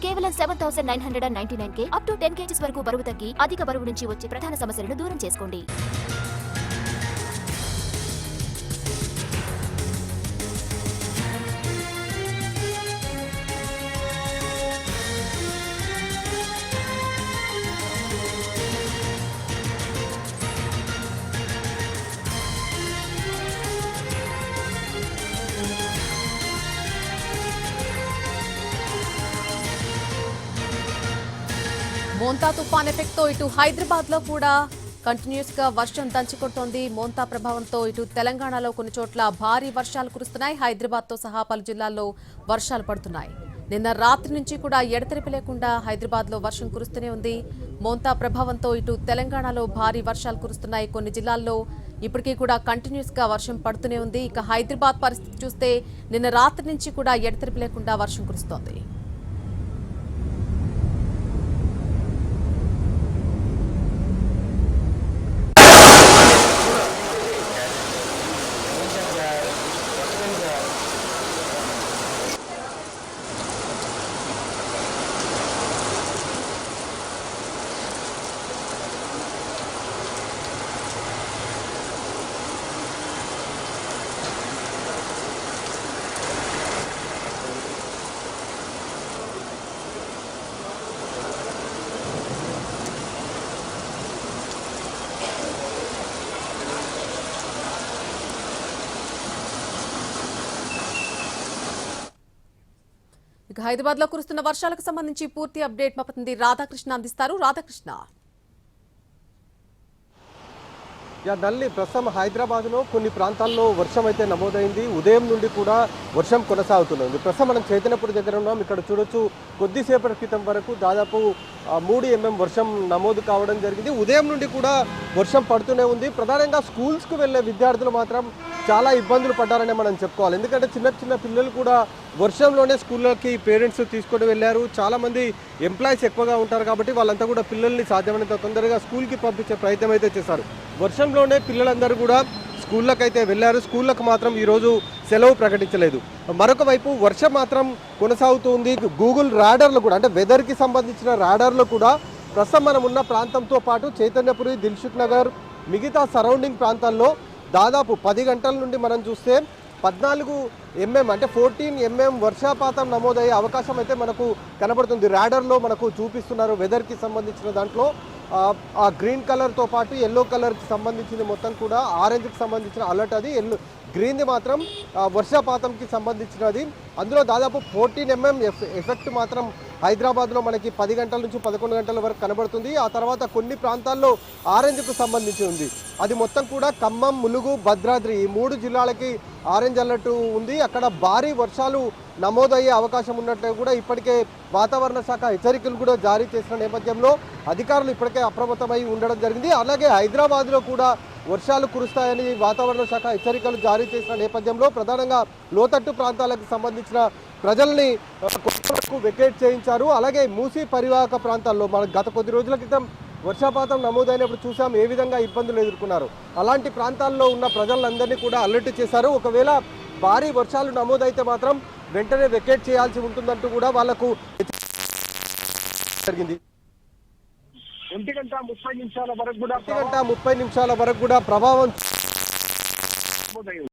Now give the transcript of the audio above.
కేవలం 7,999 up to 10 kgs వరకు బరువు తగ్గి అధిక బరువు నుంచి వచ్చే ప్రధాన సమస్యలను దూరం చేసుకోండి. మోంతా తుఫాన్ ఎఫెక్ట్ తో ఇటు హైదరాబాద్ లో కూడా కంటిన్యూస్ గా వర్షం దంచుకొడుతోంది. మోంతా ప్రభావంతో ఇటు తెలంగాణలో కొన్ని చోట్ల భారీ వర్షాలు కురుస్తున్నాయి. హైదరాబాద్ తో సహా పలు జిల్లాల్లో వర్షాలు పడుతున్నాయి. నిన్న రాత్రి నుంచి కూడా ఎడతెరిపి లేకుండా హైదరాబాద్ లో వర్షం కురుస్తూనే ఉంది. మోంతా ప్రభావంతో ఇటు తెలంగాణలో భారీ వర్షాలు కురుస్తున్నాయి. కొన్ని జిల్లాల్లో ఇప్పటికీ కూడా కంటిన్యూస్ గా వర్షం పడుతూనే ఉంది. ఇక హైదరాబాద్ పరిస్థితి చూస్తే నిన్న రాత్రి నుంచి కూడా ఎడతెరిపి లేకుండా వర్షం కురుస్తోంది. ఇక హైదరాబాద్ లో కురుస్తున్న వర్షాలకు సంబంధించి పూర్తి అప్డేట్ మా ప్రతినిధి రాధాకృష్ణ అందిస్తారు. రాధాకృష్ణ. నల్లి ప్రస్తుతం హైదరాబాద్ లో కొన్ని ప్రాంతాల్లో వర్షం అయితే నమోదైంది. ఉదయం నుండి కూడా వర్షం కొనసాగుతున్నది. ప్రస్తుతం మనం చైతన్యపురి దగ్గర ఉన్నాం. ఇక్కడ చూడొచ్చు కొద్దిసేపటి క్రితం వరకు దాదాపు 3 mm వర్షం నమోదు కావడం జరిగింది. ఉదయం నుండి కూడా వర్షం పడుతూనే ఉంది. ప్రధానంగా స్కూల్స్కు వెళ్ళే విద్యార్థులు మాత్రం చాలా ఇబ్బందులు పడ్డారనే మనం చెప్పుకోవాలి. ఎందుకంటే చిన్న పిల్లలు కూడా వర్షంలోనే స్కూళ్ళకి పేరెంట్స్ తీసుకొని వెళ్ళారు. చాలామంది ఎంప్లాయీస్ ఎక్కువగా ఉంటారు కాబట్టి వాళ్ళంతా కూడా పిల్లల్ని సాధ్యమైనంత తొందరగా స్కూల్కి పంపించే ప్రయత్నం అయితే చేశారు. వర్షంలోనే పిల్లలందరూ కూడా స్కూళ్ళకి అయితే వెళ్ళారు. స్కూళ్ళకు మాత్రం ఈరోజు సెలవు ప్రకటించలేదు. మరొక వైపు వర్షం మాత్రం కొనసాగుతుంది. గూగుల్ రాడార్లు కూడా అంటే వెదర్కి సంబంధించిన రాడార్లు కూడా ప్రస్తుతం మనం ఉన్న ప్రాంతంతో పాటు చైతన్యపురి, దిల్సుఖ్ నగర్, మిగతా సరౌండింగ్ ప్రాంతాల్లో దాదాపు 10 గంటల నుండి మనం చూస్తే 14 mm అంటే 14 mm వర్షపాతం నమోదయ్యే అవకాశం అయితే మనకు కనబడుతుంది. రాడార్లో మనకు చూపిస్తున్నారు. వెదర్కి సంబంధించిన దాంట్లో ఆ గ్రీన్ కలర్తో పాటు ఎల్లో కలర్కి సంబంధించింది మొత్తం కూడా ఆరెంజ్కి సంబంధించిన అలర్ట్ అది. గ్రీన్ది మాత్రం వర్షపాతంకి సంబంధించినది. అందులో దాదాపు 14 mm ఎఫెక్ట్ మాత్రం హైదరాబాద్లో మనకి 10 గంటల నుంచి 11 గంటల వరకు కనబడుతుంది. ఆ తర్వాత కొన్ని ప్రాంతాల్లో ఆరెంజ్కు సంబంధించి ఉంది. అది మొత్తం కూడా ఖమ్మం, ములుగు, భద్రాద్రి ఈ 3 జిల్లాలకి ఆరెంజ్ అలర్ట్ ఉంది. అక్కడ భారీ వర్షాలు నమోదయ్యే అవకాశం ఉన్నట్లు కూడా ఇప్పటికే వాతావరణ శాఖ హెచ్చరికలు కూడా జారీ చేసిన నేపథ్యంలో అధికారులు ఇప్పటికే అప్రమత్తమై ఉండడం జరిగింది. అలాగే హైదరాబాద్లో కూడా వర్షాలు కురుస్తాయని వాతావరణ శాఖ హెచ్చరికలు జారీ చేసిన నేపథ్యంలో ప్రధానంగా లోతట్టు ప్రాంతాలకు సంబంధించిన ప్రజల్ని కొంతవరకు వెకేట్ చేయించారు. అలాగే మూసీ పరివాహక ప్రాంతాల్లో మన గత కొద్ది రోజుల క్రితం వర్షపాతం నమోదైనప్పుడు చూసాం ఏ విధంగా ఇబ్బందులు ఎదుర్కొన్నారు. అలాంటి ప్రాంతాల్లో ఉన్న ప్రజలందరినీ కూడా అలర్ట్ చేశారు. ఒకవేళ భారీ వర్షాలు నమోదైతే మాత్రం వెంటనే వెకేట్ చేయాల్సి ఉంటుందంటూ కూడా వాళ్లకు జరిగింది. 1 గంట 30 నిమిషాల వరకు కూడా ప్రభావం